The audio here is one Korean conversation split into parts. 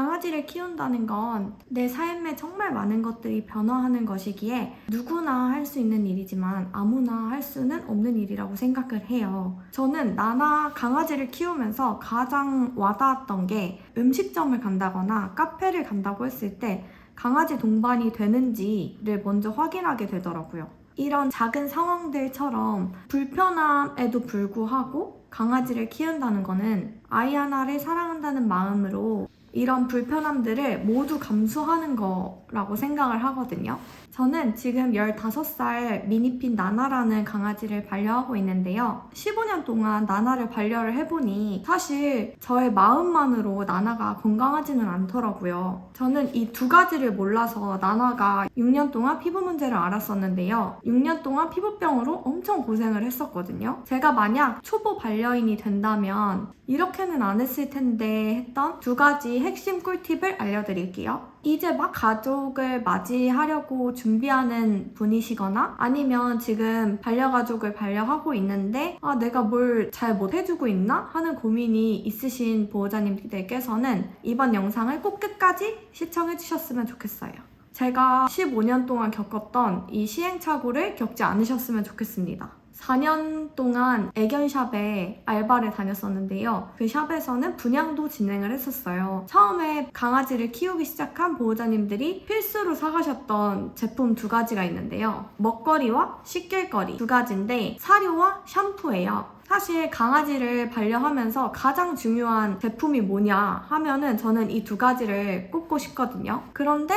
강아지를 키운다는 건 내 삶에 정말 많은 것들이 변화하는 것이기에 누구나 할 수 있는 일이지만 아무나 할 수는 없는 일이라고 생각을 해요. 저는 나나 강아지를 키우면서 가장 와닿았던 게 음식점을 간다거나 카페를 간다고 했을 때 강아지 동반이 되는지를 먼저 확인하게 되더라고요. 이런 작은 상황들처럼 불편함에도 불구하고 강아지를 키운다는 거는 아이 하나를 사랑한다는 마음으로 이런 불편함들을 모두 감수하는 거라고 생각을 하거든요. 저는 지금 15살 미니핀 나나라는 강아지를 반려하고 있는데요. 15년 동안 나나를 반려를 해보니 사실 저의 마음만으로 나나가 건강하지는 않더라고요. 저는 이 두 가지를 몰라서 나나가 6년 동안 피부 문제를 앓았었는데요. 6년 동안 피부병으로 엄청 고생을 했었거든요. 제가 만약 초보 반려인이 된다면 이렇게는 안 했을 텐데 했던 두 가지 핵심 꿀팁을 알려드릴게요. 이제 막 가족을 맞이하려고 준비하는 분이시거나 아니면 지금 반려가족을 반려하고 있는데 내가 뭘 잘 못해주고 있나? 하는 고민이 있으신 보호자님들께서는 이번 영상을 꼭 끝까지 시청해주셨으면 좋겠어요. 제가 15년 동안 겪었던 이 시행착오를 겪지 않으셨으면 좋겠습니다. 4년 동안 애견샵에 알바를 다녔었는데요. 그 샵에서는 분양도 진행을 했었어요. 처음에 강아지를 키우기 시작한 보호자님들이 필수로 사가셨던 제품 두 가지가 있는데요. 먹거리와 씻길거리 두 가지인데 사료와 샴푸예요. 사실 강아지를 반려하면서 가장 중요한 제품이 뭐냐 하면은 저는 이 두 가지를 꼽고 싶거든요. 그런데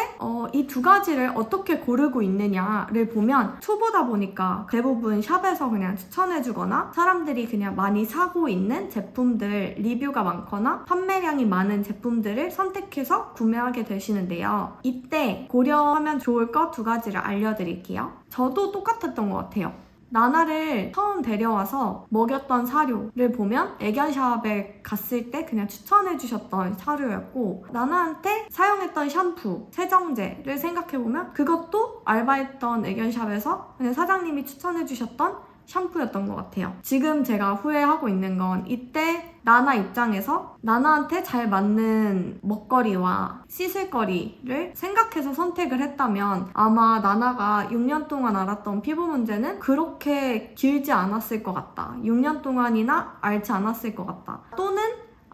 이 두 가지를 어떻게 고르고 있느냐를 보면 초보다 보니까 대부분 샵에서 그냥 추천해주거나 사람들이 그냥 많이 사고 있는 제품들 리뷰가 많거나 판매량이 많은 제품들을 선택해서 구매하게 되시는데요. 이때 고려하면 좋을 것 두 가지를 알려드릴게요. 저도 똑같았던 것 같아요. 나나를 처음 데려와서 먹였던 사료를 보면 애견샵에 갔을 때 그냥 추천해주셨던 사료였고 나나한테 사용했던 샴푸, 세정제를 생각해보면 그것도 알바했던 애견샵에서 그냥 사장님이 추천해주셨던 샴푸였던 것 같아요. 지금 제가 후회하고 있는 건 이때 나나 입장에서 나나한테 잘 맞는 먹거리와 씻을거리를 생각해서 선택을 했다면 아마 나나가 6년 동안 앓았던 피부 문제는 그렇게 길지 않았을 것 같다. 6년 동안이나 앓지 않았을 것 같다. 또는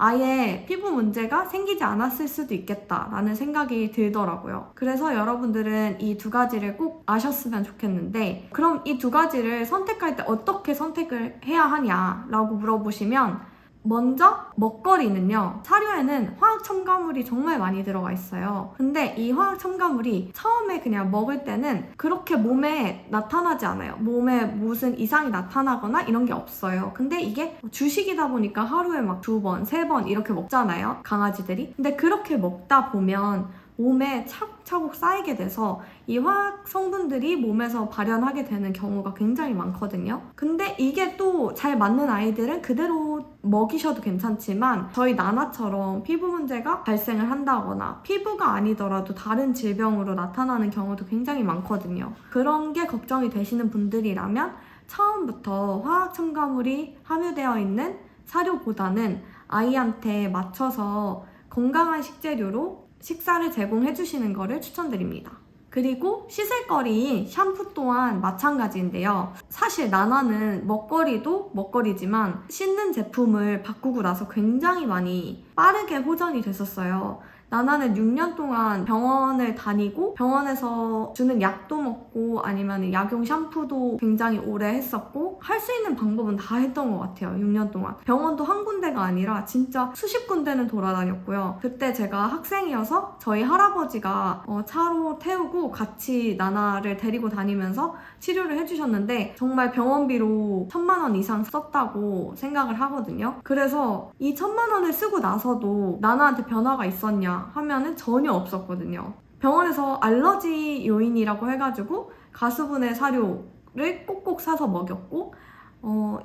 아예 피부 문제가 생기지 않았을 수도 있겠다라는 생각이 들더라고요. 그래서 여러분들은 이 두 가지를 꼭 아셨으면 좋겠는데 그럼 이 두 가지를 선택할 때 어떻게 선택을 해야 하냐라고 물어보시면 먼저 먹거리는요. 사료에는 화학 첨가물이 정말 많이 들어가 있어요. 근데 이 화학 첨가물이 처음에 그냥 먹을 때는 그렇게 몸에 나타나지 않아요. 몸에 무슨 이상이 나타나거나 이런 게 없어요. 근데 이게 주식이다 보니까 하루에 막 2번, 3번 이렇게 먹잖아요. 강아지들이. 근데 그렇게 먹다 보면 몸에 차곡차곡 쌓이게 돼서 이 화학 성분들이 몸에서 발현하게 되는 경우가 굉장히 많거든요. 근데 이게 또 잘 맞는 아이들은 그대로 먹이셔도 괜찮지만 저희 나나처럼 피부 문제가 발생을 한다거나 피부가 아니더라도 다른 질병으로 나타나는 경우도 굉장히 많거든요. 그런 게 걱정이 되시는 분들이라면 처음부터 화학 첨가물이 함유되어 있는 사료보다는 아이한테 맞춰서 건강한 식재료로 식사를 제공해 주시는 것을 추천드립니다. 그리고 씻을거리인 샴푸 또한 마찬가지인데요. 사실 나나는 먹거리도 먹거리지만 씻는 제품을 바꾸고 나서 굉장히 많이 빠르게 호전이 됐었어요. 나나는 6년 동안 병원을 다니고 병원에서 주는 약도 먹고 아니면 약용 샴푸도 굉장히 오래 했었고 할 수 있는 방법은 다 했던 것 같아요. 6년 동안. 병원도 한 군데가 아니라 진짜 수십 군데는 돌아다녔고요. 그때 제가 학생이어서 저희 할아버지가 차로 태우고 같이 나나를 데리고 다니면서 치료를 해주셨는데 정말 병원비로 1,000만 원 이상 썼다고 생각을 하거든요. 그래서 이 1,000만 원을 쓰고 나서도 나나한테 변화가 있었냐 하면은 전혀 없었거든요. 병원에서 알러지 요인이라고 해가지고 가수분해 사료를 꼭꼭 사서 먹였고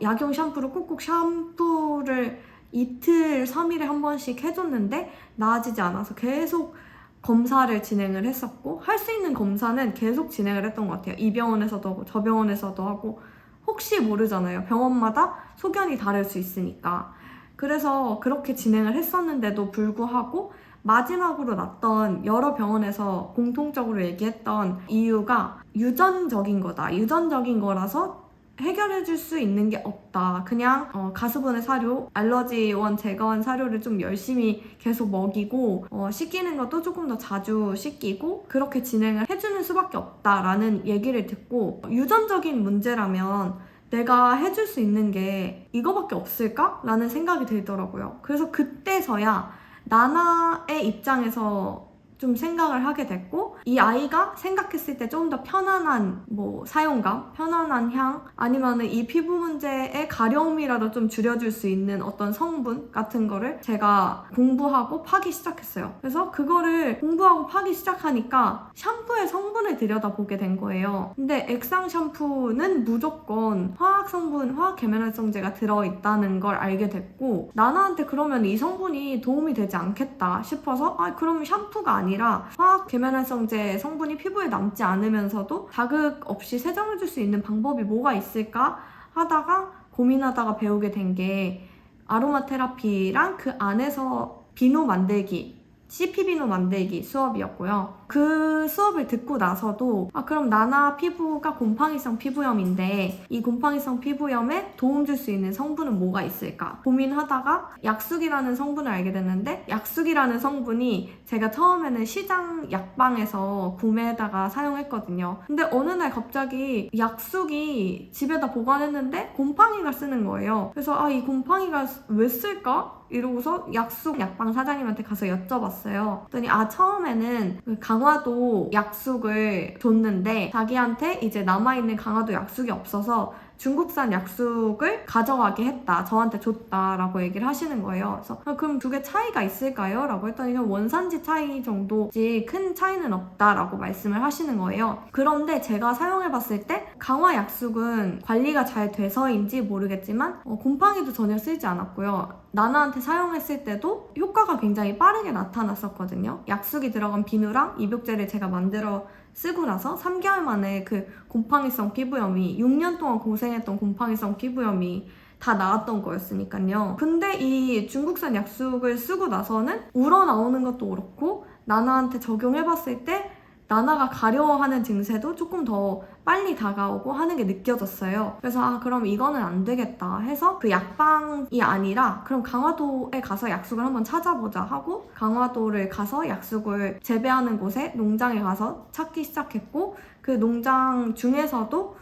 약용 샴푸를 꼭꼭 샴푸를 이틀, 3일에 한 번씩 해줬는데 나아지지 않아서 계속 검사를 진행을 했었고 할 수 있는 검사는 계속 진행을 했던 것 같아요. 이 병원에서도 하고 저 병원에서도 하고 혹시 모르잖아요. 병원마다 소견이 다를 수 있으니까. 그래서 그렇게 진행을 했었는데도 불구하고 마지막으로 났던 여러 병원에서 공통적으로 얘기했던 이유가 유전적인 거다. 유전적인 거라서 해결해줄 수 있는 게 없다. 그냥 가수분해 사료, 알러지원 제거한 사료를 좀 열심히 계속 먹이고 씻기는 것도 조금 더 자주 씻기고 그렇게 진행을 해주는 수밖에 없다라는 얘기를 듣고, 유전적인 문제라면 내가 해줄 수 있는 게 이거밖에 없을까? 라는 생각이 들더라고요. 그래서 그때서야 나나의 입장에서 좀 생각을 하게 됐고, 이 아이가 생각했을 때 좀 더 편안한 사용감, 편안한 향, 아니면은 이 피부 문제의 가려움이라도 좀 줄여줄 수 있는 어떤 성분 같은 거를 제가 공부하고 파기 시작했어요. 그래서 그거를 공부하고 파기 시작하니까 샴푸의 성분을 들여다보게 된 거예요. 근데 액상 샴푸는 무조건 화학 성분, 화학 계면활성제가 들어있다는 걸 알게 됐고, 나나한테 그러면 이 성분이 도움이 되지 않겠다 싶어서 그러면 샴푸가 아니라 화학 계면활성제 성분이 피부에 남지 않으면서도 자극 없이 세정해줄 수 있는 방법이 뭐가 있을까 하다가 고민하다가 배우게 된 게 아로마 테라피랑 그 안에서 비누 만들기, CP 비누 만들기 수업이었고요. 그 수업을 듣고 나서도 그럼 나나 피부가 곰팡이성 피부염인데 이 곰팡이성 피부염에 도움 줄 수 있는 성분은 뭐가 있을까 고민하다가 약숙이라는 성분을 알게 됐는데, 약숙이라는 성분이 제가 처음에는 시장 약방에서 구매해다가 사용했거든요. 근데 어느 날 갑자기 약숙이 집에다 보관했는데 곰팡이가 쓰는 거예요. 그래서 이 곰팡이가 왜 쓸까? 이러고서 약숙 약방 사장님한테 가서 여쭤봤어요. 그랬더니 처음에는 강화도 약숙을 줬는데 자기한테 이제 남아있는 강화도 약숙이 없어서 중국산 약숙을 가져가게 했다, 저한테 줬다라고 얘기를 하시는 거예요. 그래서 그럼 두 개 차이가 있을까요? 라고 했더니 원산지 차이 정도지 큰 차이는 없다라고 말씀을 하시는 거예요. 그런데 제가 사용해봤을 때 강화 약숙은 관리가 잘 돼서인지 모르겠지만 곰팡이도 전혀 쓰지 않았고요. 나나한테 사용했을 때도 효과가 굉장히 빠르게 나타났었거든요. 약숙이 들어간 비누랑 입욕제를 제가 만들어 쓰고 나서 3개월 만에 그 곰팡이성 피부염이, 6년 동안 고생했던 곰팡이성 피부염이 다 나았던 거였으니까요. 근데 이 중국산 약숙을 쓰고 나서는 우러나오는 것도 그렇고 나나한테 적용해봤을 때 나나가 가려워하는 증세도 조금 더 빨리 다가오고 하는 게 느껴졌어요. 그래서 그럼 이거는 안 되겠다 해서 그 약방이 아니라 그럼 강화도에 가서 약숙을 한번 찾아보자 하고 강화도를 가서 약숙을 재배하는 곳에 농장에 가서 찾기 시작했고, 그 농장 중에서도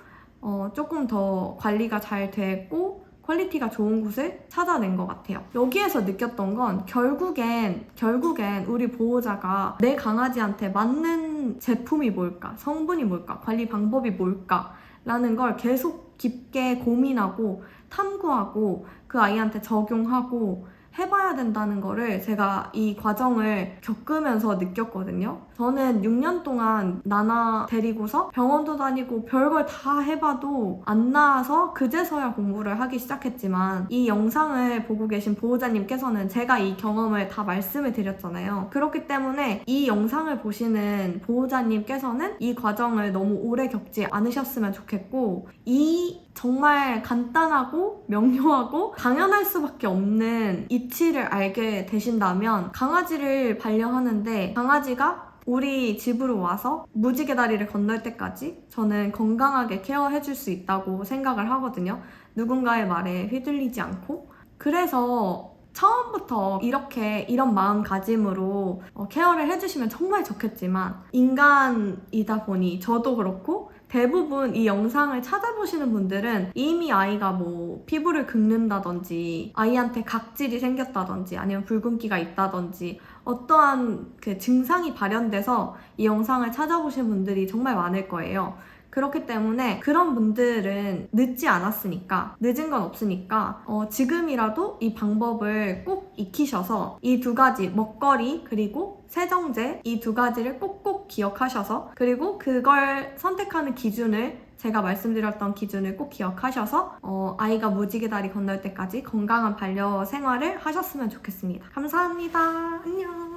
조금 더 관리가 잘 됐고 퀄리티가 좋은 곳을 찾아낸 것 같아요. 여기에서 느꼈던 건 결국엔 우리 보호자가 내 강아지한테 맞는 제품이 뭘까, 성분이 뭘까, 관리 방법이 뭘까 라는 걸 계속 깊게 고민하고 탐구하고 그 아이한테 적용하고 해봐야 된다는 거를 제가 이 과정을 겪으면서 느꼈거든요. 저는 6년 동안 나나 데리고서 병원도 다니고 별걸 다 해봐도 안 나아서 그제서야 공부를 하기 시작했지만, 이 영상을 보고 계신 보호자님께서는 제가 이 경험을 다 말씀을 드렸잖아요. 그렇기 때문에 이 영상을 보시는 보호자님께서는 이 과정을 너무 오래 겪지 않으셨으면 좋겠고, 이 정말 간단하고 명료하고 당연할 수밖에 없는 이치를 알게 되신다면, 강아지를 반려하는데 강아지가 우리 집으로 와서 무지개 다리를 건널 때까지 저는 건강하게 케어해줄 수 있다고 생각을 하거든요. 누군가의 말에 휘둘리지 않고. 그래서 처음부터 이런 마음가짐으로 케어를 해주시면 정말 좋겠지만, 인간이다 보니 저도 그렇고 대부분 이 영상을 찾아보시는 분들은 이미 아이가 피부를 긁는다든지 아이한테 각질이 생겼다든지 아니면 붉은기가 있다든지 어떠한 그 증상이 발현돼서 이 영상을 찾아보신 분들이 정말 많을 거예요. 그렇기 때문에 그런 분들은 늦지 않았으니까, 늦은 건 없으니까 지금이라도 이 방법을 꼭 익히셔서 이 두 가지, 먹거리 그리고 세정제, 이 두 가지를 꼭꼭 기억하셔서, 그리고 그걸 선택하는 기준을, 제가 말씀드렸던 기준을 꼭 기억하셔서 아이가 무지개 다리 건널 때까지 건강한 반려 생활을 하셨으면 좋겠습니다. 감사합니다. 안녕.